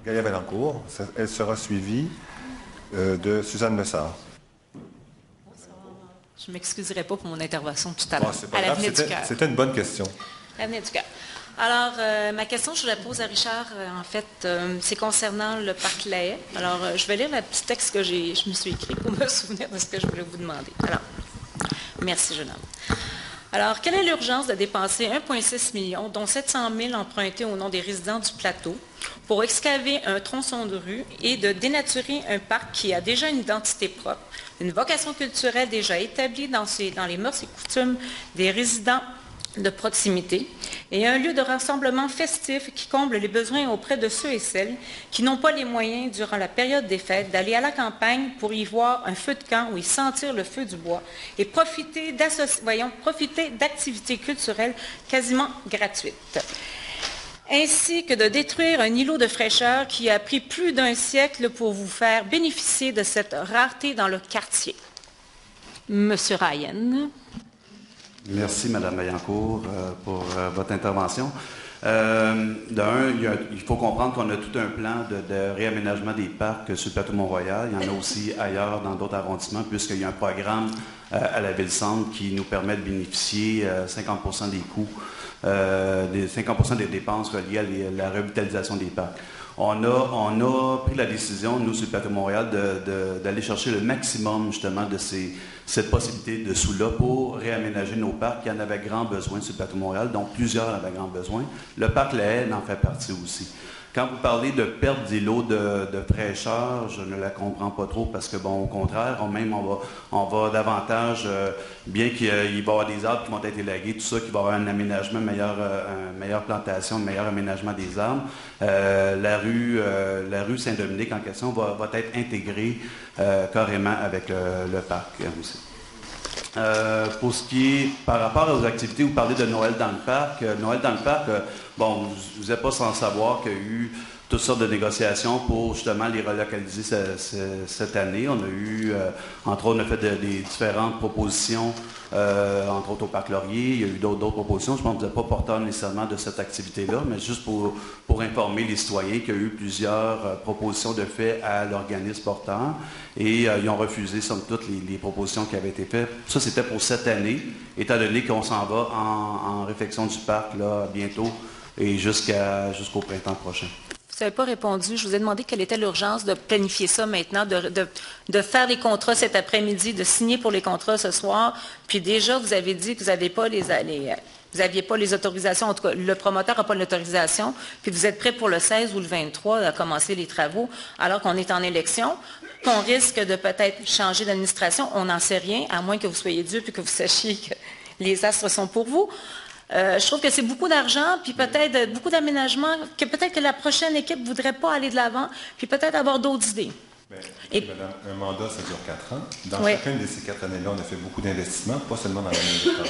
Gaïa Vaillancourt. Elle sera suivie de Suzanne Lessard. Je ne m'excuserai pas pour mon intervention tout à l'heure. C'est pas grave, c'était une bonne question. L'avenir du cœur. Alors, ma question, je la pose à Richard. En fait, c'est concernant le parc Lahaye. Alors, je vais lire le petit texte que je me suis écrit pour me souvenir de ce que je voulais vous demander. Alors, merci, jeune homme. Alors, quelle est l'urgence de dépenser 1,6 million, dont 700 000 empruntés au nom des résidents du plateau, pour excaver un tronçon de rue et de dénaturer un parc qui a déjà une identité propre, une vocation culturelle déjà établie dans les mœurs et coutumes des résidents de proximité et un lieu de rassemblement festif qui comble les besoins auprès de ceux et celles qui n'ont pas les moyens, durant la période des fêtes, d'aller à la campagne pour y voir un feu de camp ou y sentir le feu du bois et profiter d'activités culturelles quasiment gratuites. Ainsi que de détruire un îlot de fraîcheur qui a pris plus d'1 siècle pour vous faire bénéficier de cette rareté dans le quartier. Monsieur Ryan. Merci, Mme Vaillancourt, pour votre intervention. Il faut comprendre qu'on a tout un plan de réaménagement des parcs sur le plateau Mont-Royal. Il y en a aussi ailleurs dans d'autres arrondissements, puisqu'il y a un programme à la Ville-Centre qui nous permet de bénéficier 50% des coûts, 50% des dépenses reliées à la revitalisation des parcs. On a pris la décision, nous, sur le plateau Montréal, d'aller chercher le maximum, justement, de cette possibilité de sous-là pour réaménager nos parcs qui en avaient grand besoin sur le plateau Montréal, donc plusieurs en avaient grand besoin. Le parc Lahaye en fait partie aussi. Quand vous parlez de perte d'îlots de fraîcheur, je ne la comprends pas trop parce que, bon, au contraire, on va davantage, bien qu'il va y avoir des arbres qui vont être élagués, tout ça, qu'il va y avoir un aménagement, une meilleure plantation, un meilleur aménagement des arbres. La rue Saint-Dominique en question va être intégrée carrément avec le parc aussi. Pour ce qui est, par rapport aux activités, vous parlez de Noël dans le parc. Noël dans le parc, bon, vous n'êtes pas sans savoir qu'il y a eu toutes sortes de négociations pour justement les relocaliser cette année. On a eu, entre autres, on a fait des différentes propositions, entre autres au Parc Laurier. Il y a eu d'autres propositions. Je pense que vous n'êtes pas porteur nécessairement de cette activité-là, mais juste pour informer les citoyens qu'il y a eu plusieurs propositions de fait à l'organisme porteur. Et ils ont refusé, somme toute, les propositions qui avaient été faites. Ça, c'était pour cette année, étant donné qu'on s'en va en réfection du parc là, bientôt et jusqu'au printemps prochain. Vous n'avez pas répondu. Je vous ai demandé quelle était l'urgence de planifier ça maintenant, de faire les contrats cet après-midi, de signer pour les contrats ce soir. Puis déjà, vous avez dit que vous n'aviez pas vous n'aviez pas les autorisations. En tout cas, le promoteur n'a pas l'autorisation. Puis vous êtes prêt pour le 16 ou le 23 à commencer les travaux, alors qu'on est en élection, qu'on risque de peut-être changer d'administration. On n'en sait rien, à moins que vous soyez Dieu puis que vous sachiez que les astres sont pour vous. Je trouve que c'est beaucoup d'argent, puis peut-être beaucoup d'aménagements, que peut-être que la prochaine équipe ne voudrait pas aller de l'avant, puis peut-être avoir d'autres idées. Bien, madame, un mandat, ça dure 4 ans. Dans chacune de ces 4 années-là, on a fait beaucoup d'investissements, pas seulement dans l'année électorale.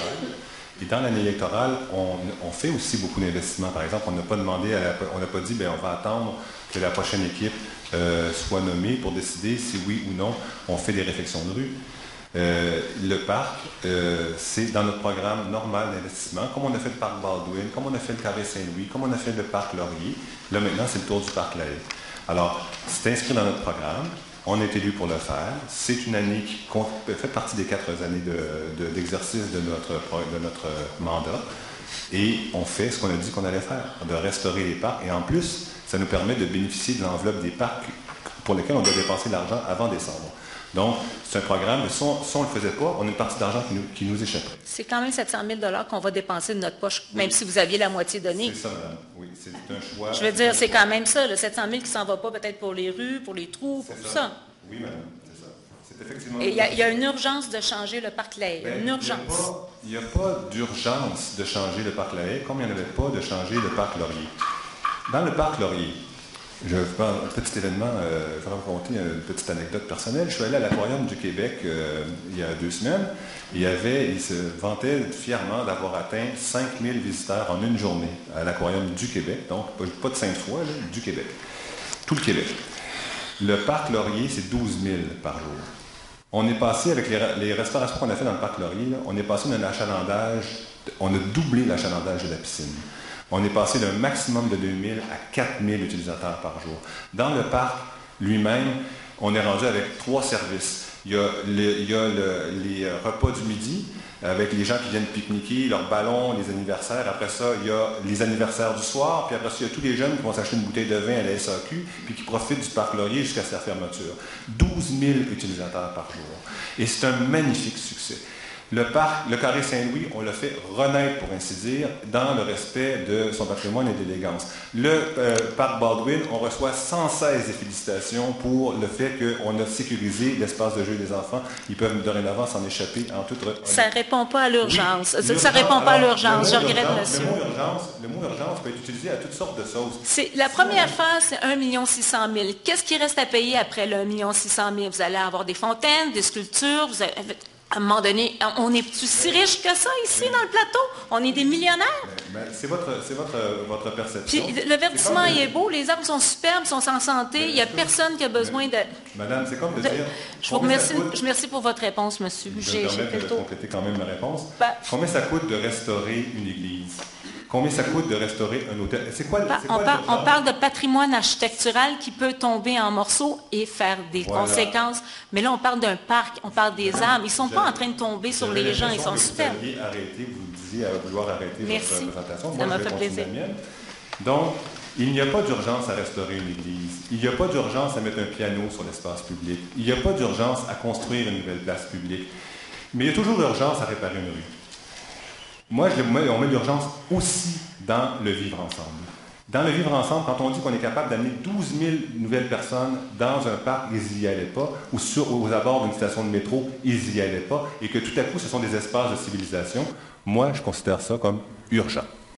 Et dans l'année électorale, on fait aussi beaucoup d'investissements. Par exemple, on n'a pas demandé, on n'a pas dit, bien, on va attendre que la prochaine équipe soit nommée pour décider si oui ou non on fait des réfections de rue. Le parc, c'est dans notre programme normal d'investissement, comme on a fait le parc Baldwin, comme on a fait le Carré Saint-Louis, comme on a fait le parc Laurier. Là, maintenant, c'est le tour du parc Lahaye. Alors, c'est inscrit dans notre programme. On est élu pour le faire. C'est une année qui fait partie des 4 années d'exercice de notre mandat. Et on fait ce qu'on a dit qu'on allait faire, de restaurer les parcs. Et en plus, ça nous permet de bénéficier de l'enveloppe des parcs pour lesquels on doit dépenser l'argent avant décembre. Donc, c'est un programme, mais si on ne le faisait pas, on a une partie d'argent qui nous échapperait. C'est quand même 700 000 $ qu'on va dépenser de notre poche, même si vous aviez la moitié donnée. C'est ça, madame. Oui, c'est un choix. Je veux dire, c'est quand même ça, le 700 000 qui ne s'en va pas peut-être pour les rues, pour les trous, pour tout ça. Oui, madame, c'est ça. C'est effectivement... Et il y a une urgence de changer le parc Lahaye, une urgence. Il n'y a pas d'urgence de changer le parc Lahaye, comme il n'y en avait pas de changer le parc Laurier. Dans le parc Laurier, je vais faire un petit événement, je vais raconter une petite anecdote personnelle. Je suis allé à l'Aquarium du Québec il y a 2 semaines. Il se vantait fièrement d'avoir atteint 5000 visiteurs en une journée à l'Aquarium du Québec. Donc, pas de Sainte-Foy, là, du Québec. Tout le Québec. Le parc Laurier, c'est 12 000 par jour. On est passé, avec les restaurations qu'on a fait dans le parc Laurier, là, on est passé d'un achalandage, on a doublé l'achalandage de la piscine. On est passé d'un maximum de 2000 à 4000 utilisateurs par jour. Dans le parc lui-même, on est rendu avec 3 services. Il y a les repas du midi, avec les gens qui viennent pique-niquer, leurs ballons, les anniversaires. Après ça, il y a les anniversaires du soir. Puis après ça, il y a tous les jeunes qui vont s'acheter une bouteille de vin à la SAQ, puis qui profitent du parc Laurier jusqu'à sa fermeture. 12 000 utilisateurs par jour. Et c'est un magnifique succès. Le parc, le Carré Saint-Louis, on l'a fait renaître, pour ainsi dire, dans le respect de son patrimoine et d'élégance. Le parc Baldwin, on reçoit sans cesse des félicitations pour le fait qu'on a sécurisé l'espace de jeu des enfants. Ils peuvent dorénavant s'en échapper en toute... Ça ne répond pas à l'urgence. Oui, ça ne répond pas à l'urgence. Je regrette, monsieur. Le mot urgence peut être utilisé à toutes sortes de choses. La première phase, c'est 1 600 000. Qu'est-ce qui reste à payer après le 1 600 000? Vous allez avoir des fontaines, des sculptures, vous avez... À un moment donné, on est si riche que ça ici dans le plateau? On est des millionnaires? C'est votre perception. Puis le verdissement est beau, les arbres sont superbes, sont en santé, il n'y a personne qui a besoin de... Madame, c'est comme de dire... Je vous remercie pour votre réponse, monsieur. Je me permets de compléter quand même ma réponse. Combien ça coûte de restaurer une église? Combien ça coûte de restaurer un hôtel? On parle de patrimoine architectural qui peut tomber en morceaux et faire des conséquences. Mais là, on parle d'un parc, on parle des arbres. Ils ne sont pas en train de tomber sur les gens, ils sont super. Vous disiez à vouloir arrêter votre présentation. Ça m'a fait plaisir. Donc, il n'y a pas d'urgence à restaurer une église. Il n'y a pas d'urgence à mettre un piano sur l'espace public. Il n'y a pas d'urgence à construire une nouvelle place publique. Mais il y a toujours urgence à réparer une rue. Moi, on met l'urgence aussi dans le vivre ensemble. Dans le vivre ensemble, quand on dit qu'on est capable d'amener 12 000 nouvelles personnes dans un parc, ils n'y allaient pas, ou aux abords d'une station de métro, ils n'y allaient pas, et que tout à coup, ce sont des espaces de civilisation, moi, je considère ça comme urgent.